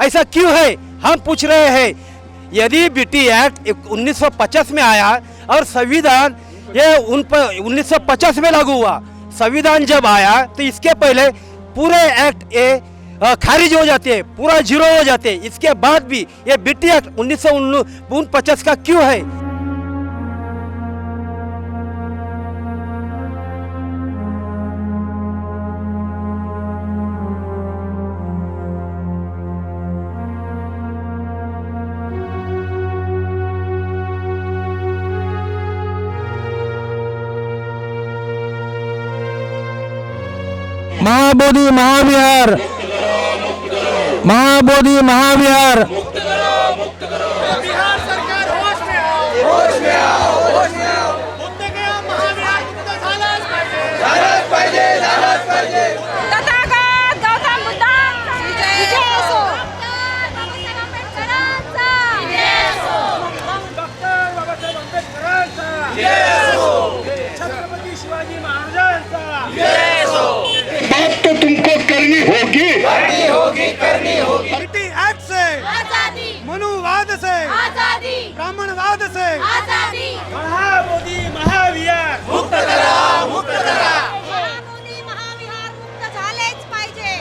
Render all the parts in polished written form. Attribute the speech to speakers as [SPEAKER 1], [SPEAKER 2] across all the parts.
[SPEAKER 1] ऐसा क्यों है, हम पूछ रहे हैं। यदि बीटी एक्ट 1950 में आया और संविधान ये 1950 में लागू हुआ, संविधान जब आया तो इसके पहले पूरे एक्ट ये खारिज हो जाते हैं, पूरा जीरो हो जाते हैं। इसके बाद भी ये बीटी एक्ट 1949 का क्यों है?
[SPEAKER 2] महाबोधि महाविहार, महाबोधि महाविहार,
[SPEAKER 3] बिहार सरकार होश में आओ, होश में आओ, होश में आओ। बुद्धगया महाविहार मुक्त झालाच पाहिजे, झालाच पाहिजे।
[SPEAKER 4] तथागत गौतम बुद्धांचा विजय असो, बाबासाहेब आंबेडकरांचा विजय असो,
[SPEAKER 3] डॉक्टर बाबासाहेब आंबेडकरांचा विजय असो, छत्रपती शिवाजी महाराजांचा विजय असो।
[SPEAKER 5] बात तो तुमको करनी होगी,
[SPEAKER 3] करनी होगी। बीटी एक्ट से
[SPEAKER 4] आजादी,
[SPEAKER 3] मनुवाद से
[SPEAKER 4] आजादी,
[SPEAKER 3] ब्राह्मणवाद से
[SPEAKER 4] आजादी,
[SPEAKER 3] महाबोधी महाविहार मुक्त करा, मुक्त करा।
[SPEAKER 4] महाबोधी महाविहार मुक्त झालेच पाहिजे,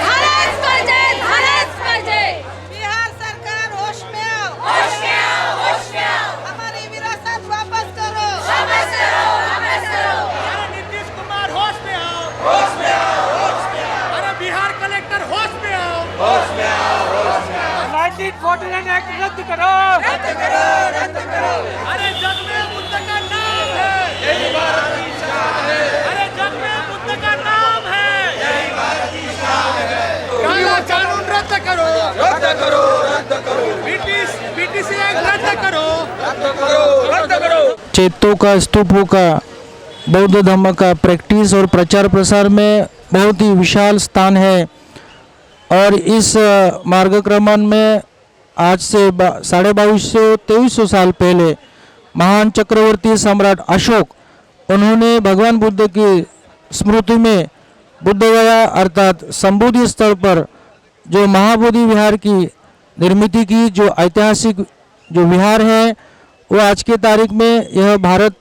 [SPEAKER 4] झालेच पाहिजे, झालेच पाहिजे। बिहार सरकार होश में आओ, होश में आओ, होश में आओ। हमारी विरासत वापस करो, वापस करो, वापस करो।
[SPEAKER 3] अरे नीतीश कुमार होश में आओ, होश में आओ, होश में आओ। अरे बिहार कलेक्टर होश में आओ, होश में आओ, होश में आओ। 1949 एक्ट रद्द करो, रद्द करो, रद्द करो। अरे जग में बुद्ध का नाम है, यही भारत की शान है। अरे जग में बुद्ध का नाम है, यही भारत की शान है। काला कानून रद्द करो, रद्द करो, रद्द करो। बीटीसी एक्ट रद्द करो, रद्द करो, रद्द करो।
[SPEAKER 2] चेतों का, स्तूपों का, बौद्ध धर्म का प्रैक्टिस और प्रचार प्रसार में बहुत ही विशाल स्थान है। और इस मार्गक्रमण में आज से 2250-2300 साल पहले महान चक्रवर्ती सम्राट अशोक, उन्होंने भगवान बुद्ध की स्मृति में बुद्धगया अर्थात संबोधि स्थल पर जो महाबोधि विहार की निर्मित की, जो ऐतिहासिक जो विहार है, वो आज के तारीख में यह भारत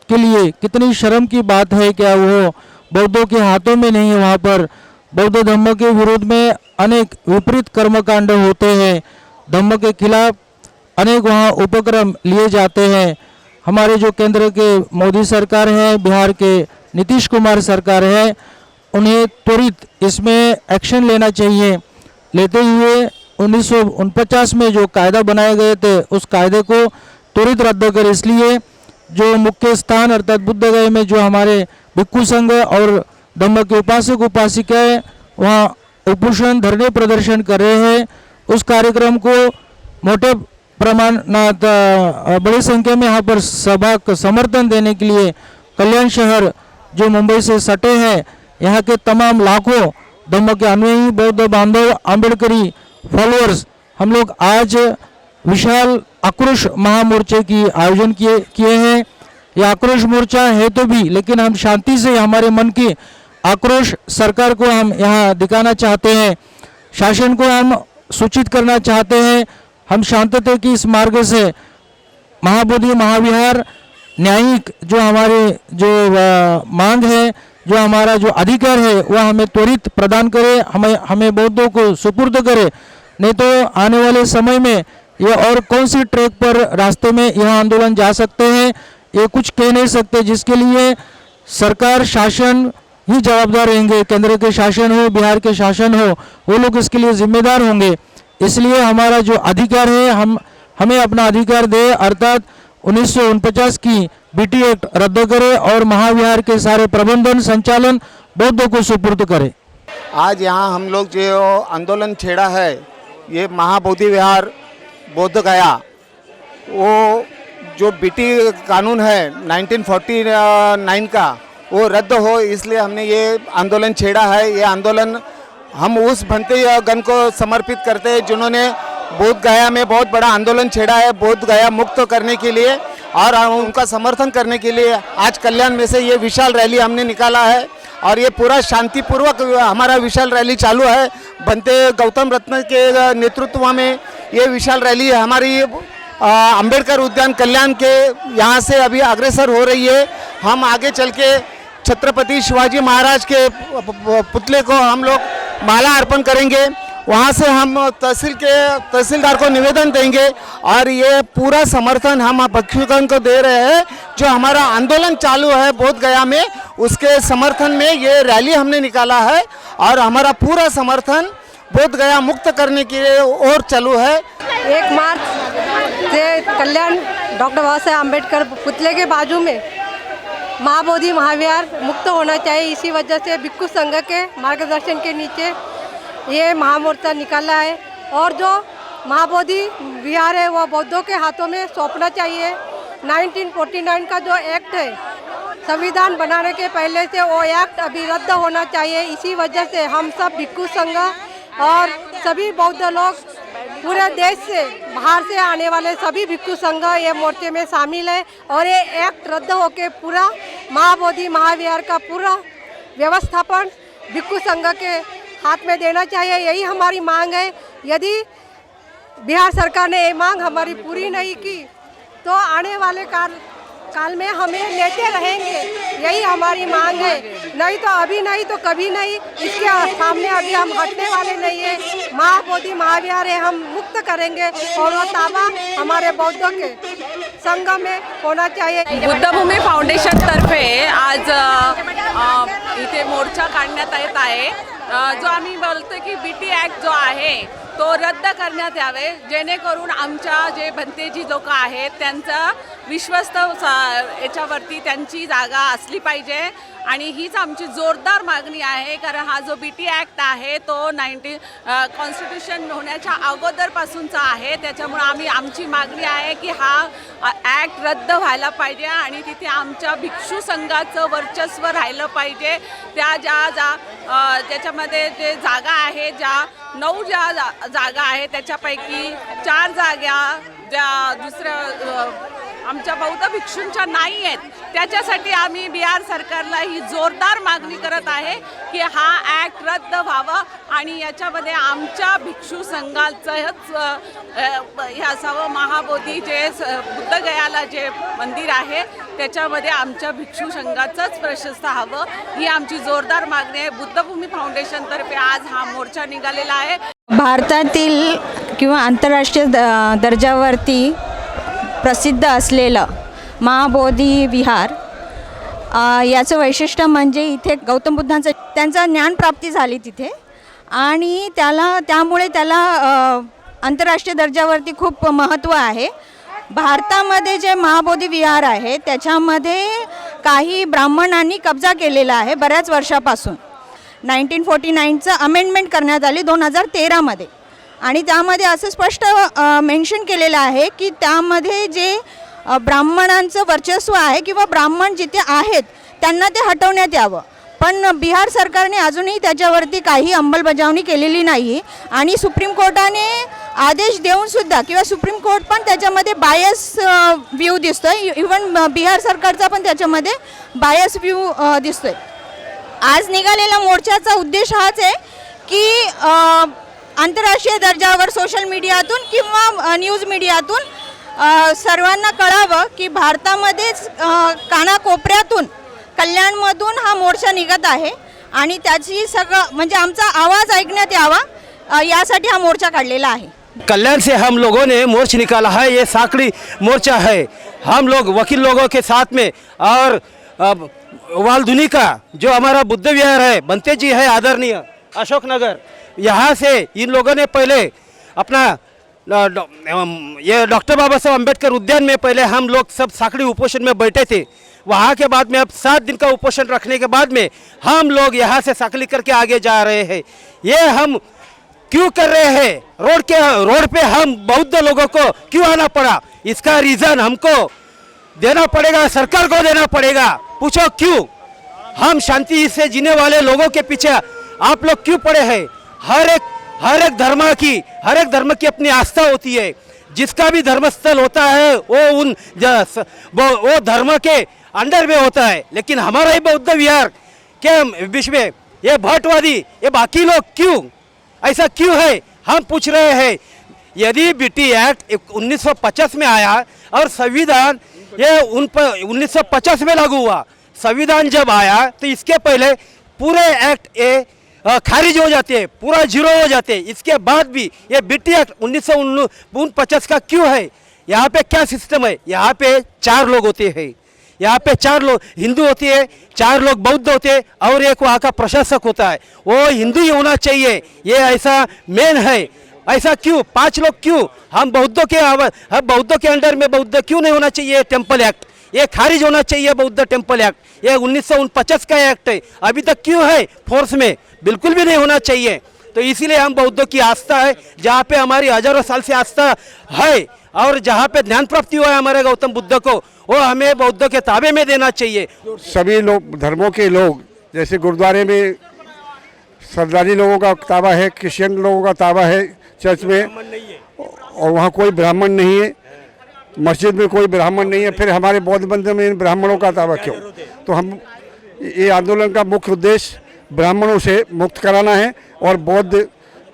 [SPEAKER 2] के लिए कितनी शर्म की बात है क्या वो बौद्धों के हाथों में नहीं है। वहाँ पर बौद्ध धर्म के विरोध में अनेक विपरीत कर्मकांड होते हैं, धर्म के खिलाफ अनेक वहाँ उपक्रम लिए जाते हैं। हमारे जो केंद्र के मोदी सरकार है, बिहार के नीतीश कुमार सरकार है, उन्हें त्वरित इसमें एक्शन लेना चाहिए। लेते हुए 1949 में जो कायदा बनाए गए थे, उस कायदे को त्वरित रद्द कर, इसलिए जो मुख्य स्थान अर्थात बुद्धगया में जो हमारे भिक्षु संघ और धम्म के उपासक उपासिकाएं वहाँ उपोषण धरने प्रदर्शन कर रहे हैं, उस कार्यक्रम को मोटे प्रमाणात बड़ी संख्या में यहाँ पर सभा का समर्थन देने के लिए कल्याण शहर जो मुंबई से सटे हैं, यहाँ के तमाम लाखों धम्म के अनुयायी बौद्ध बांधव आम्बेडकरी फॉलोअर्स, हम लोग आज विशाल आक्रोश महामोर्चे की आयोजन किए हैं। ये आक्रोश मोर्चा है तो भी, लेकिन हम शांति से हमारे मन की आक्रोश सरकार को हम यहाँ दिखाना चाहते हैं, शासन को हम सूचित करना चाहते हैं। हम शांतता की इस मार्ग से महाबोधि महाविहार न्यायिक जो हमारे जो मांग है, जो हमारा जो अधिकार है, वह हमें त्वरित प्रदान करे, हमें बौद्धों को सुपुर्द करे। नहीं तो आने वाले समय में ये और कौन सी ट्रैक पर रास्ते में यह आंदोलन जा सकते हैं, ये कुछ कह नहीं सकते, जिसके लिए सरकार शासन ही जवाबदार रहेंगे। केंद्र के शासन हो, बिहार के शासन हो, वो लोग इसके लिए जिम्मेदार होंगे। इसलिए हमारा जो अधिकार है, हमें अपना अधिकार दे, अर्थात 1949 की बीटी एक्ट रद्द करे और महाविहार के सारे प्रबंधन संचालन बौद्धों को सुपुर्द करे।
[SPEAKER 6] आज यहाँ हम लोग जो आंदोलन छेड़ा है, ये महाबोधि विहार बोध गया, वो जो बीटी कानून है 1949 का, वो रद्द हो, इसलिए हमने ये आंदोलन छेड़ा है। ये आंदोलन हम उस भंते गण को समर्पित करते हैं जिन्होंने बोध गया में बहुत बड़ा आंदोलन छेड़ा है, बोध गया मुक्त करने के लिए, और उनका समर्थन करने के लिए आज कल्याण में से ये विशाल रैली हमने निकाला है। और ये पूरा शांतिपूर्वक हमारा विशाल रैली चालू है। बनते गौतम रत्न के नेतृत्व में ये विशाल रैली हमारी अंबेडकर उद्यान कल्याण के यहाँ से अभी अग्रसर हो रही है। हम आगे चल के छत्रपति शिवाजी महाराज के पुतले को हम लोग माला अर्पण करेंगे। वहाँ से हम तहसीलदार को निवेदन देंगे और ये पूरा समर्थन हम भिक्षुगण को दे रहे हैं। जो हमारा आंदोलन चालू है बोध गया में, उसके समर्थन में ये रैली हमने निकाला है और हमारा पूरा समर्थन बोध गया मुक्त करने की ओर चालू है।
[SPEAKER 7] 1 मार्च से कल्याण डॉक्टर बाबा साहेब अम्बेडकर पुतले के बाजू में महाबोधि महाविहार मुक्त होना चाहिए। इसी वजह से भिक्षु संघ के मार्गदर्शन के नीचे ये महामोर्चा निकाला है और जो महाबोधि विहार है वो बौद्धों के हाथों में सौंपना चाहिए। 1949 का जो एक्ट है संविधान बनाने के पहले से वो एक्ट अभी रद्द होना चाहिए। इसी वजह से हम सब भिक्षु संघ और सभी बौद्ध लोग पूरे देश से बाहर से आने वाले सभी भिक्षु संघ ये मोर्चे में शामिल है और ये एक्ट रद्द होकर पूरा महाबोधि महाविहार का पूरा व्यवस्थापन भिक्षु संघ के हाथ में देना चाहिए। यही हमारी मांग है। यदि बिहार सरकार ने ये मांग हमारी पूरी नहीं की तो आने वाले काल में हमें लेते रहेंगे। यही हमारी मांग है। नहीं तो अभी नहीं तो कभी नहीं, इसके सामने अभी हम हटने वाले नहीं है। महाबोधि महाविहार है, हम मुक्त करेंगे और वो ताबा हमारे बौद्धों के संघ में होना चाहिए।
[SPEAKER 8] बुद्धभूमी फाउंडेशन तर्फे आज इथे मोर्चा काढण्यात येत आहे। जो आम्ही बोलतो की बीटी ॲक्ट जो आहे तो रद्द करण्यात यावे, जेणेकरून आमच्या जे भंतेजी लोक आहेत त्यांचा विश्वस्त याच्यावरती त्यांची जागा असली पाहिजे आणि हीच आमची जोरदार मागणी आहे। कारण हा जो बीटी ॲक्ट आहे तो कॉन्स्टिट्यूशन होण्याच्या अगोदरपासूनचा आहे। त्याच्यामुळे आमची मागणी आहे की हा ॲक्ट रद्द व्हायला पाहिजे आणि तिथे आमच्या भिक्षू संघाचं वर्चस्व राहिलं पाहिजे। त्या ज्याच्यामध्ये जे जागा आहे, ज्या 9 जागा आहेत त्याच्यापैकी 4 जागा ज्या दुसऱ्या आमच्या बौद्ध भिक्षूंच्या नाही आहेत, त्याच्यासाठी आम्ही बिहार सरकारला ही जोरदार मागणी करत आहे की हा ॲक्ट रद्द व्हावा आणि याच्यामध्ये आमच्या भिक्षू संघाचंच हे असावं। महाबोधी जे बुद्धगयाला जे मंदिर आहे त्याच्यामध्ये आमच्या भिक्षू संघाचंच प्रशस्त हवं, ही आमची जोरदार मागणी आहे। बुद्धभूमी फाउंडेशनतर्फे आज हा मोर्चा निघालेला आहे।
[SPEAKER 9] भारतातील किंवा आंतरराष्ट्रीय दर्जावरती प्रसिद्ध असलेलं महाबोधी विहार, याचं वैशिष्ट्य म्हणजे इथे गौतम बुद्धांचं त्यांचा ज्ञानप्राप्ती झाली तिथे आणि त्यामुळे त्याला आंतरराष्ट्रीय दर्जावरती खूप महत्त्व आहे। भारतामध्ये जे महाबोधी विहार आहे त्याच्यामध्ये काही ब्राह्मणांनी कब्जा केलेला आहे बऱ्याच वर्षापासून। 1949चं अमेंडमेंट करण्यात आली 2013मध्ये आणि त्यामध्ये असं स्पष्ट मेन्शन केलेलं आहे की त्यामध्ये जे ब्राह्मणांचं वर्चस्व आहे किंवा ब्राह्मण जिथे आहेत त्यांना ते हटवण्यात यावं, पण बिहार सरकारने अजूनही त्याच्यावरती काही अंमलबजावणी केलेली नाही आणि सुप्रीम कोर्टाने आदेश देऊनसुद्धा किंवा सुप्रीम कोर्ट पण त्याच्यामध्ये बायस व्ह्यू दिसतो आहे। इवन बिहार सरकारचा पण त्याच्यामध्ये बायस व्ह्यू दिसतो आहे। आज निघालेला मोर्चाचा उद्देश हाच आहे की आंतरराष्ट्रीय दर्जावर सोशल मीडियातून किंवा न्यूज मीडियातून सर्वांना कळावं की भारतामध्येच कानाकोपऱ्यातून कल्याणमधून हा मोर्चा निघत आहे आणि त्याची सगळं म्हणजे आमचा आवाज ऐकण्यात यावा यासाठी हा मोर्चा काढलेला आहे।
[SPEAKER 1] कल्याण से हम लोगों ने मोर्चा निकाला है। ये साकड़ी मोर्चा है। हम लोग वकील लोगों के साथ में और वालधुनी का जो हमारा बुद्ध विहार है, बनते जी है आदरणीय अशोक नगर, यहाँ से इन लोगों ने पहले अपना ये डॉक्टर बाबा साहब अम्बेडकर उद्यान में पहले हम लोग सब साकड़ी उपोषण में बैठे थे। वहाँ के बाद में अब 7 दिन का उपोषण रखने के बाद में हम लोग यहाँ से साकड़ी करके आगे जा रहे हैं। ये हम क्यों कर रहे हैं? रोड पे हम बौद्ध लोगों को क्यों आना पड़ा? इसका रीज़न हमको देना पड़ेगा, सरकार को देना पड़ेगा। पूछो क्यों? हम शांति से जीने वाले लोगों के पीछे आप लोग क्यों पड़े हैं? हर एक धर्म की अपनी आस्था होती है। जिसका भी धर्मस्थल होता है वो धर्म के अंडर में होता है। लेकिन हमारा ही बौद्ध विहार के बीच में ये भट्टवादी, ये बाकी लोग क्यों, ऐसा क्यों है? हम पूछ रहे हैं। यदि बीटी एक्ट 1950 में आया और संविधान ये 1950 में लागू हुआ, संविधान जब आया तो इसके पहले पूरे एक्ट ये खारिज हो जाते हैं, पूरा जीरो हो जाते हैं। इसके बाद भी ये बीटी एक्ट 1949 का क्यों है? यहाँ पे क्या सिस्टम है? यहाँ पे 4 लोग होते हैं, यहाँ पे 4 लोग हिंदू होते हैं, 4 लोग बौद्ध होते हैं और एक वहाँ का प्रशासक होता है, वो हिंदू ही होना चाहिए, ये ऐसा मेन है। ऐसा क्यों? 5 लोग क्यों? हम बौद्धों के अंडर में बौद्ध क्यों नहीं होना चाहिए? टेम्पल एक्ट ये खारिज होना चाहिए, बौद्ध टेम्पल एक्ट ये 1949 का एक्ट है, अभी तक क्यों है फोर्स में? बिल्कुल भी नहीं होना चाहिए। तो इसीलिए हम बौद्धों की आस्था है, जहाँ पे हमारी हजारों साल से आस्था है और जहाँ पे ज्ञान प्राप्ति हुआ है हमारे गौतम बुद्ध को, वो हमें बौद्धों के ताबे में देना चाहिए।
[SPEAKER 5] सभी लोग धर्मों के लोग, जैसे गुरुद्वारे में सरदारी लोगों का ताबा है, क्रिश्चियन लोगों का ताबा है चर्च में, और वहाँ कोई ब्राह्मण नहीं है, मस्जिद में कोई ब्राह्मण नहीं है, फिर हमारे बौद्ध मंदिर में ब्राह्मणों का ताबा क्यों? तो हम ये आंदोलन का मुख्य उद्देश्य ब्राह्मणों से मुक्त कराना है और बौद्ध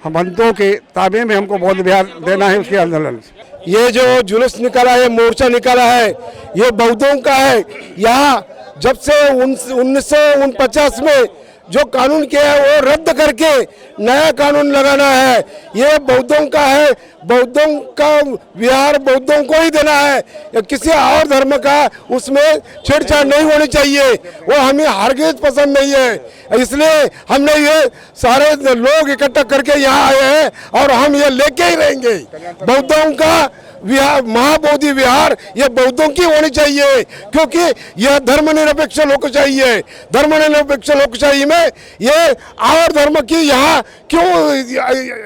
[SPEAKER 5] मंदिरों के ताबे में हमको बौद्ध विहार देना है। उसके आंदोलन
[SPEAKER 10] ये जो जुलूस निकाला है, मोर्चा निकाला है, ये बौद्धों का है। यहाँ जब से 1949 में जो कानून किया है वो रद्द करके नया कानून लगाना है। ये बौद्धों का है, बौद्धों का विहार बौद्धों को ही देना है, या किसी और धर्म का उसमें छेड़छाड़ नहीं होनी चाहिए, वो हमें हरगिज पसंद नहीं है। इसलिए हमने ये सारे लोग इकट्ठा करके यहाँ आए हैं और हम ये लेके ही रहेंगे। बौद्धों का विहार, महाबोधि विहार, ये बौद्धों की होनी चाहिए, क्योंकि यह धर्मनिरपेक्ष लोकशाही है। धर्मनिरपेक्ष लोकशाही में ये और धर्म की यहाँ क्यों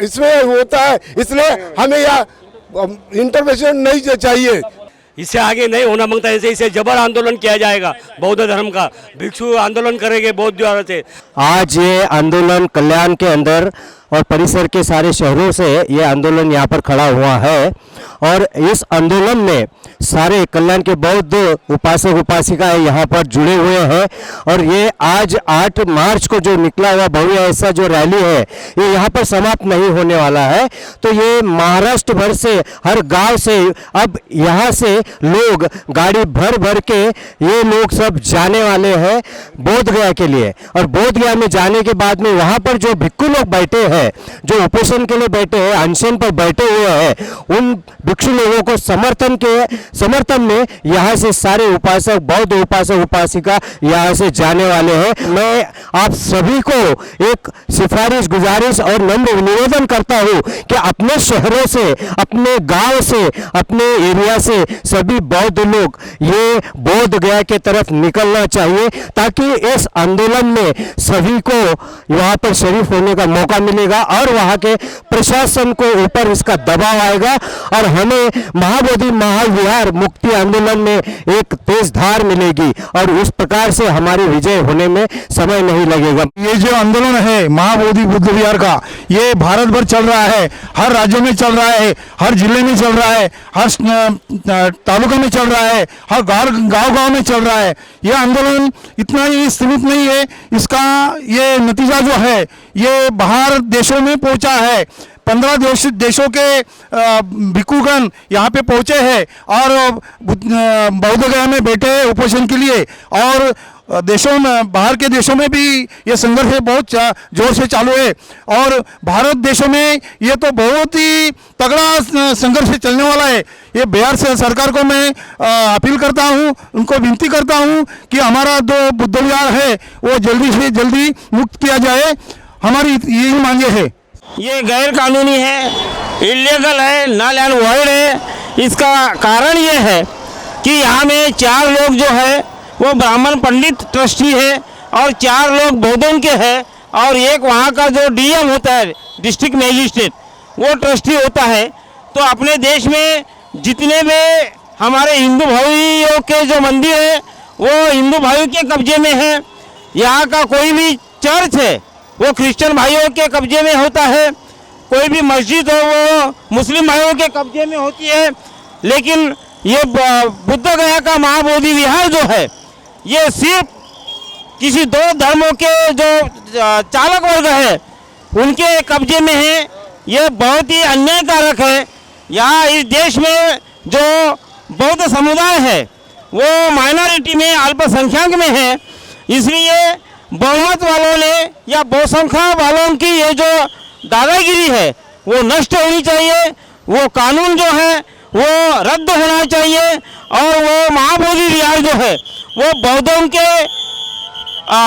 [SPEAKER 10] इसमें होता है? इसलिए हमें यहाँ इंटरवेंशन नहीं चाहिए।
[SPEAKER 11] इससे आगे नहीं होना मांगता है, इसे जबर आंदोलन किया जाएगा। बौद्ध धर्म का भिक्षु आंदोलन करेंगे बौद्ध द्वारा से।
[SPEAKER 12] आज ये आंदोलन कल्याण के अंदर और परिसर के सारे शहरों से ये आंदोलन यहाँ पर खड़ा हुआ है और इस आंदोलन में सारे कल्याण के बौद्ध उपासक उपासिकाएं यहाँ पर जुड़े हुए हैं। और ये आज 8 मार्च को जो निकला हुआ भव्य ऐसा जो रैली है, ये यहाँ पर समाप्त नहीं होने वाला है। तो ये महाराष्ट्र भर से, हर गांव से अब यहाँ से लोग गाड़ी भर भर के ये लोग सब जाने वाले हैं बोध गया के लिए। और बोध गया में जाने के बाद में वहाँ पर जो भिक्षु लोग बैठे हैं, जो उपोषण के लिए बैठे हैं, अनशन पर बैठे हुए हैं, उन भिक्षु लोगों को समर्थन में यहाँ से सारे उपासक, बौद्ध उपासक उपासिका यहाँ से जाने वाले हैं। मैं आप सभी को एक सिफारिश, गुजारिश और नम्र निवेदन करता हूँ कि अपने शहरों से, अपने गांव से, अपने एरिया से सभी बौद्ध लोग ये बोध गया के तरफ निकलना चाहिए, ताकि इस आंदोलन में सभी को वहाँ पर शरीक होने का मौका मिलेगा और वहाँ के प्रशासन को ऊपर इसका दबाव आएगा और हमें महाबोधि महाविहार मुक्ति आंदोलन में एक तेज धार मिलेगी और उस प्रकार से हमारी विजय होने में समय नहीं लगेगा।
[SPEAKER 2] ये जो आंदोलन है महाबोधि बुद्ध विहार का, ये भारत भर चल रहा है, हर राज्यों में चल रहा है, हर जिले में चल रहा है, हर तालुका में चल रहा है, हर गांव में चल रहा है। ये आंदोलन इतना ही सीमित नहीं है, इसका ये नतीजा जो है ये बाहर देशों में पहुंचा है। 15 देशों के भिक्षुगण यहाँ पे पहुँचे हैं और बौद्ध गया में बैठे हैं उपोषण के लिए। और देशों में, बाहर के देशों में भी ये संघर्ष बहुत जोर से चालू है और भारत देशों में ये तो बहुत ही तगड़ा संघर्ष चलने वाला है। ये बिहार से सरकार को मैं अपील करता हूँ, उनको विनती करता हूँ कि हमारा जो बुद्ध विहार है वो जल्दी से जल्दी मुक्त किया जाए। हमारी यही मांगे है।
[SPEAKER 11] ये गैर कानूनी है, इलीगल है, नल एंड वॉइड है। इसका कारण ये है कि यहाँ में 4 लोग जो है वो ब्राह्मण पंडित ट्रस्टी है और 4 लोग बौद्धों के हैं और एक वहाँ का जो डीएम होता है, डिस्ट्रिक्ट मजिस्ट्रेट, वो ट्रस्टी होता है। तो अपने देश में जितने भी हमारे हिंदू भाइयों के जो मंदिर है वो हिंदू भाइयों के कब्जे में है। यहाँ का कोई भी चर्च है वो क्रिश्चियन भाइयों के कब्जे में होता है, कोई भी मस्जिद हो वो मुस्लिम भाइयों के कब्जे में होती है। लेकिन ये बुद्ध गया का महाबोधि विहार जो है ये सिर्फ किसी दो धर्मों के जो चालक वर्ग है उनके कब्जे में है। ये बहुत ही अन्यायकारक है। यहाँ इस देश में जो बौद्ध समुदाय है वो माइनॉरिटी में, अल्पसंख्यक में है, इसलिए बहुमत वालों ने या बहुसंख्या वालों की ये जो दादागिरी है वो नष्ट होनी चाहिए। वो कानून जो है वो रद्द होना चाहिए और वो महाबोधि विहार जो है वो बौद्धों के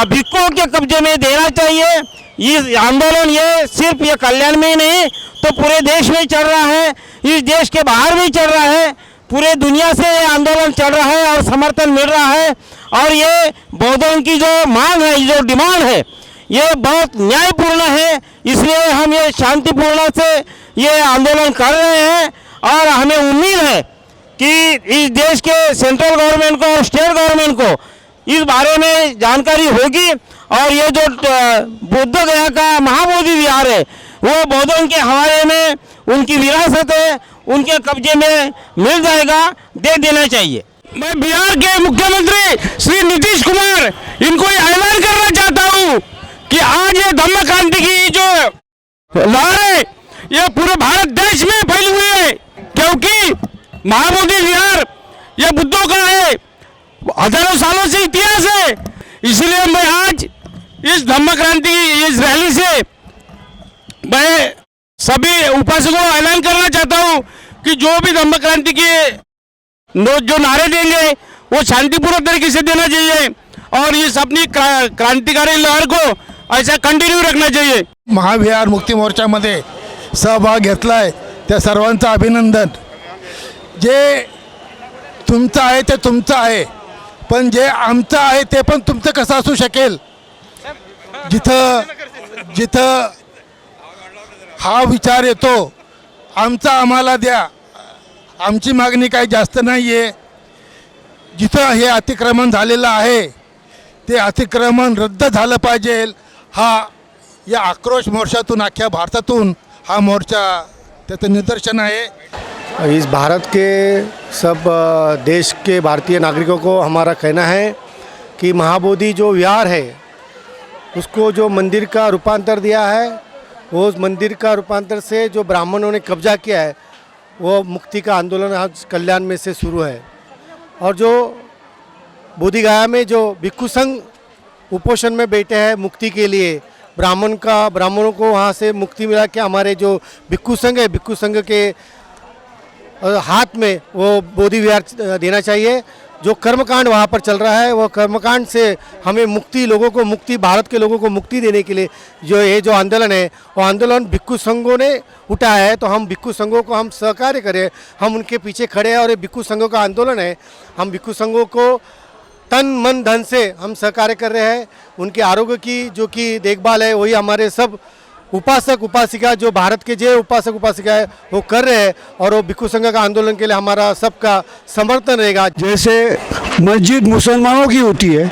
[SPEAKER 11] भिक्षुओं के कब्जे में देना चाहिए। ये आंदोलन ये सिर्फ ये कल्याण में ही नहीं तो पूरे देश में चल रहा है, इस देश के बाहर भी चल रहा है, पूरे दुनिया से ये आंदोलन चल रहा है और समर्थन मिल रहा है। और ये बौद्धों की जो मांग है, जो डिमांड है, ये बहुत न्यायपूर्ण है। इसलिए हम ये शांतिपूर्ण से ये आंदोलन कर रहे हैं और हमें उम्मीद है कि इस देश के सेंट्रल गवर्नमेंट को और स्टेट गवर्नमेंट को इस बारे में जानकारी होगी और ये जो बुद्ध गया का महाबोधि विहार है वो बौद्धों के हवाले में, उनकी विरासत है, उनके कब्जे में मिल जाएगा, दे देना चाहिए। मैं बिहार के मुख्यमंत्री श्री नीतीश कुमार इनको ऐलान करना चाहता हूँ कि आज ये धम्म क्रांति की जो लहर है ये पूरे भारत देश में फैली हुई है, क्योंकि महाबोधि विहार ये बुद्धों का है, हजारों सालों से इतिहास है। इसलिए मैं आज इस धम्म क्रांति इस रैली से मैं सभी उपासकों को ऐलान करना चाहता हूँ कि जो भी धम्म क्रांति के जो नारे देंगे वो शांतिपूर्ण तरीके से देना चाहिए और इस अपनी क्रांतिकारी लहर को ऐसा कंटिन्यू रखना चाहिए।
[SPEAKER 10] महाविहार मुक्ती मोर्चामध्ये सहभाग घेतलाय त्या सर्वांचं अभिनंदन। जे तुमचं आहे ते तुमचं आहे, पण जे आमचं आहे ते पण तुमचं कसं असू शकेल? जिथं जिथं हा विचार येतो आमचा आम्हाला द्या, आमची मागणी काही जास्त नाही आहे, जिथं हे अतिक्रमण झालेलं आहे ते अतिक्रमण रद्द झालं पाहिजे, हा या आक्रोश मोर्चातून अख्ख्या भारतातून हा मोर्चा त्याचं निदर्शन आहे।
[SPEAKER 12] इस भारत के सब देश के भारतीय नागरिकों को हमारा कहना है कि महाबोधि जो विहार है उसको जो मंदिर का रूपांतर दिया है, वो उस मंदिर का रूपांतर से जो ब्राह्मणों ने कब्जा किया है वो मुक्ति का आंदोलन आज कल्याण में से शुरू है। और जो बोधगया में जो भिक्षु संघ उपोषण में बैठे हैं मुक्ति के लिए, ब्राह्मणों को वहाँ से मुक्ति मिला कि हमारे जो भिक्षु संघ है, भिक्षु संघ के हाथ में वो बोधि विहार देना चाहिए। जो कर्मकांड वहाँ पर चल रहा है वो कर्मकांड से हमें मुक्ति, लोगों को मुक्ति, भारत के लोगों को मुक्ति देने के लिए जो ये जो आंदोलन है वो आंदोलन भिक्षु संघों ने उठाया है। तो हम भिक्षु संघों को हम सहकार्य करें, हम उनके पीछे खड़े हैं और ये भिक्षु संघों का आंदोलन है। हम भिक्षु संघों को तन मन धन से हम सहकार्य कर रहे हैं। उनके आरोग्य की जो कि देखभाल है वही हमारे सब उपासक उपासिका, जो भारत के जो उपासक उपासिका है वो कर रहे हैं और वो भिक्षु संघ का आंदोलन के लिए हमारा सबका समर्थन रहेगा।
[SPEAKER 5] जैसे मस्जिद मुसलमानों की होती है,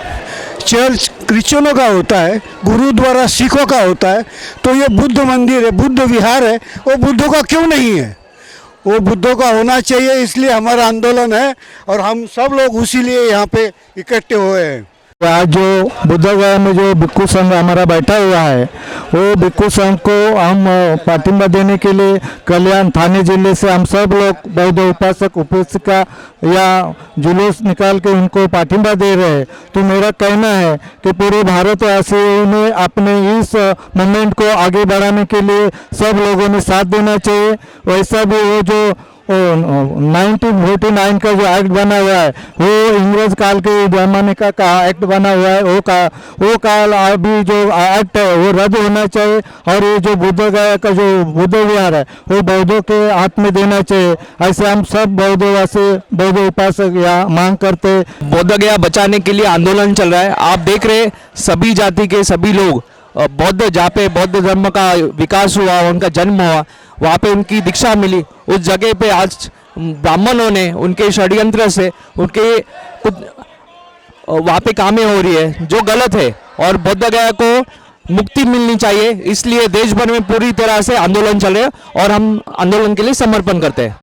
[SPEAKER 5] चर्च क्रिश्चियनों का होता है, गुरुद्वारा सिखों का होता है, तो ये बुद्ध मंदिर है, बुद्ध विहार है, वो बुद्धों का क्यों नहीं है? वो बुद्धों का होना चाहिए। इसलिए हमारा आंदोलन है और हम सब लोग उसी लिए यहाँ पे इकट्ठे हुए हैं।
[SPEAKER 2] आज जो बुद्धगया में जो भिक्षु संघ हमारा बैठा हुआ है वो भिक्षु संघ को हम पाठिंबा देने के लिए कल्याण थाने जिले से हम सब लोग बौद्ध उपासक उपासिका या जुलूस निकाल के उनको पाठिंबा दे रहे हैं। तो मेरा कहना है कि पूरे भारतवासियों ने अपने इस मूवमेंट को आगे बढ़ाने के लिए सब लोगों ने साथ देना चाहिए। वैसा भी वो जो 1949 का जो एक्ट बना हुआ है वो इंग्रज काल के जमाने का एक्ट बना हुआ है, वो काल अभी जो एक्ट है वो रद्द होना चाहिए और ये जो बुद्धगया का जो बुद्ध विहार है वो बौद्धों के हाथ में देना चाहिए। ऐसे हम सब बौद्धवासी बौद्ध उपासक यहाँ मांग करते हैं।
[SPEAKER 13] बोधगया बचाने के लिए आंदोलन चल रहा है। आप देख रहे सभी जाति के सभी लोग बौद्ध, जहाँ पे बौद्ध धर्म का विकास हुआ, उनका जन्म हुआ, वहाँ पे उनकी दीक्षा मिली, उस जगह पे आज ब्राह्मणों ने उनके षड्यंत्र से उनके वहाँ पे कामें हो रही है जो गलत है और बोधगया को मुक्ति मिलनी चाहिए। इसलिए देश भर में पूरी तरह से आंदोलन चल रहे हैं और हम आंदोलन के लिए समर्पण करते हैं।